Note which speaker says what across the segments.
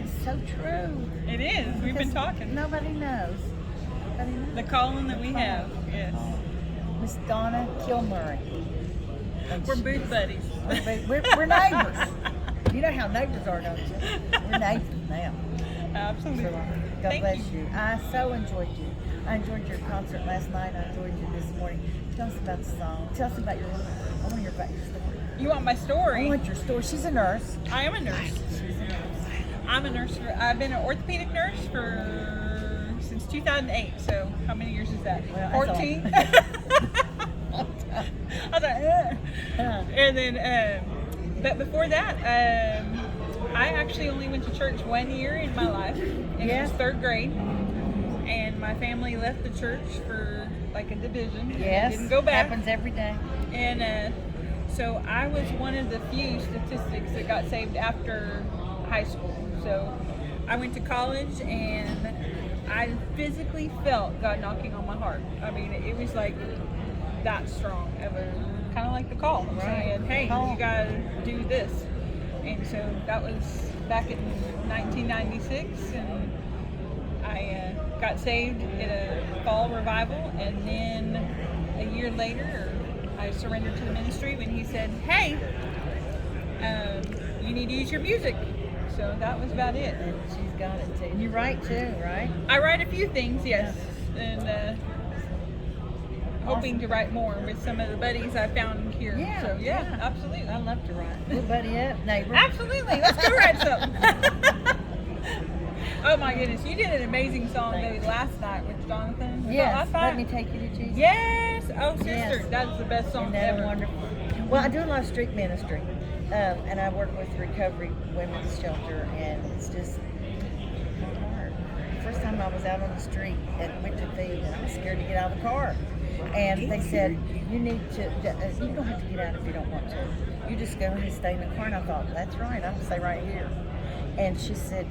Speaker 1: is so true.
Speaker 2: It is. We've been talking.
Speaker 1: Nobody knows.
Speaker 2: The calling that we have. Yes.
Speaker 1: Miss Donna Kilmurray.
Speaker 2: We're booth buddies.
Speaker 1: We're neighbors. You know how neighbors are, don't you? We're neighbors now.
Speaker 2: Absolutely.
Speaker 1: So, God bless you. I so enjoyed you. I enjoyed your concert last night. I enjoyed you this morning. Tell us about the song. Tell us about I want to hear about your story.
Speaker 2: You want my story?
Speaker 1: I want your story. She's a nurse.
Speaker 2: I am a nurse.
Speaker 1: She's a nurse.
Speaker 2: I'm a nurse. I've been an orthopedic nurse since 2008. So how many years is that?
Speaker 1: Well,
Speaker 2: 14. I was like, and then, but before that, I actually only went to church 1 year in my life, and it was 3rd grade. And my family left the church for like a division.
Speaker 1: Yes,
Speaker 2: didn't go back.
Speaker 1: Happens every day.
Speaker 2: And so I was one of the few statistics that got saved after high school. So I went to college, and I physically felt God knocking on my heart. I mean, it was like that strong. It was kind of like the call, saying, "Hey, you gotta do this." And so that was back in 1996, and I got saved in a fall revival, and then a year later, I surrendered to the ministry when he said, "Hey, you need to use your music." So that was about it.
Speaker 1: And she's got it too. And you write too, right?
Speaker 2: I write a few things, yes, and hoping to write more with some of the buddies I found here.
Speaker 1: Yeah,
Speaker 2: so yeah, absolutely.
Speaker 1: I love to write. We'll buddy up, neighbor.
Speaker 2: Absolutely. Let's go write something. Oh my goodness, you did an amazing song last night with Jonathan.
Speaker 1: Yes, Let Me Take You to Jesus.
Speaker 2: Yes. Oh, sister,
Speaker 1: Yes.
Speaker 2: that's the best song
Speaker 1: Isn't that
Speaker 2: ever.
Speaker 1: wonderful? Well, I do a lot of street ministry, and I work with Recovery Women's Shelter, and it's just hard. The first time I was out on the street and went to feed, and I was scared to get out of the car. And they said, you need to, you don't have to get out if you don't want to. You just go and stay in the car. And I thought, that's right, I'm going to stay right here. And she said,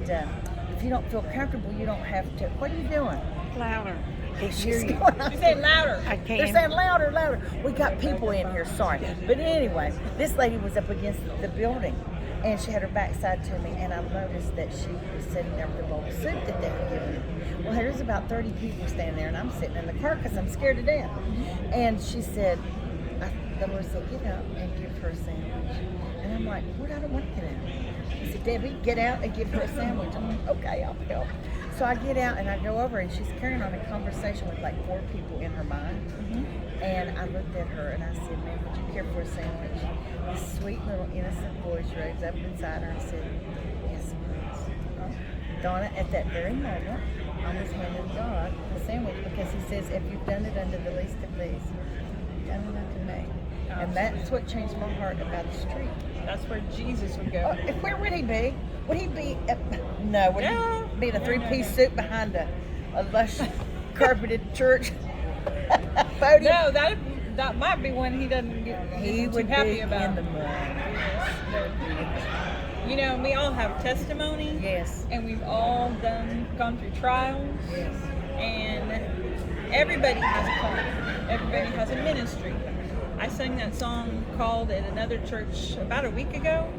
Speaker 1: if you don't feel comfortable, you don't have to. What are you doing?
Speaker 3: Louder.
Speaker 2: You say louder.
Speaker 3: I can't.
Speaker 1: They're saying louder, louder. We got people in here, sorry. But anyway, this lady was up against the building, and she had her backside to me, and I noticed that she was sitting there with a bowl of soup that they had given her. Well, there's about 30 people standing there, and I'm sitting in the car because I'm scared to death. And she said, the Lord said, get out and give her a sandwich. And I'm like, Lord, I don't want to get out. He said, Debbie, get out and give her a sandwich. I'm like, okay, I'll help. So I get out and I go over, and she's carrying on a conversation with like 4 people in her mind. And I looked at her and I said, ma'am, would you care for a sandwich? This sweet little innocent voice rose up inside her and said, yes, please. Donna, at that very moment, I was handing God a sandwich, because he says, if you've done it unto the least of these, you've done it unto me. And that's what changed my heart about the street.
Speaker 2: That's where Jesus would go.
Speaker 1: Where would he be? Would he be? Would he be in a 3-piece suit behind a lush carpeted church podium?
Speaker 2: No, that might be one he doesn't get.
Speaker 1: He would
Speaker 2: too happy
Speaker 1: be
Speaker 2: about.
Speaker 1: in the mud.
Speaker 2: You know, we all have testimony.
Speaker 1: Yes.
Speaker 2: And we've all gone through trials.
Speaker 1: Yes.
Speaker 2: And everybody has a calling. Everybody has a ministry. I sang that song called at another church about a week ago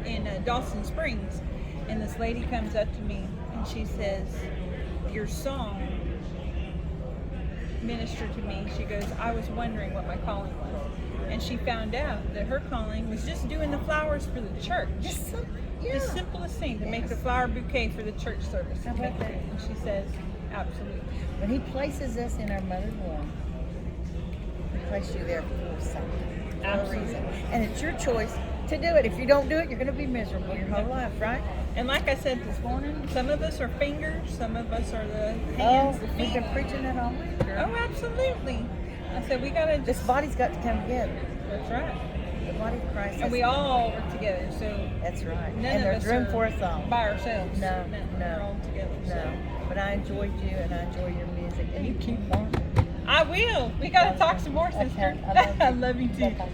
Speaker 2: in Dawson Springs, and this lady comes up to me and she says, your song ministered to me. She goes, I was wondering what my calling was. And she found out that her calling was just doing the flowers for the church. The simplest thing, to make the flower bouquet for the church service.
Speaker 1: How about that?
Speaker 2: And she says, absolutely.
Speaker 1: When he places us in our mother's womb, he places you there for something, for a reason. And it's your choice to do it. If you don't do it, you're going to be miserable your whole life, right?
Speaker 2: And like I said this morning, some of us are fingers, some of us are the hands, the feet.
Speaker 1: We've been preaching that all week, girl.
Speaker 2: Oh, absolutely. I said we got to
Speaker 1: This body's got to come together.
Speaker 2: That's right.
Speaker 1: The body of Christ.
Speaker 2: And we all work together, so
Speaker 1: That's right.
Speaker 2: none
Speaker 1: And
Speaker 2: of
Speaker 1: there's
Speaker 2: us
Speaker 1: room
Speaker 2: are
Speaker 1: for us all.
Speaker 2: by ourselves.
Speaker 1: No.
Speaker 2: We're all together.
Speaker 1: No. But I enjoyed you, and I enjoy your music. And you keep on.
Speaker 2: I will. We got to talk some more, sister.
Speaker 1: Okay. I love you.
Speaker 2: I love you too.
Speaker 1: Bye-bye.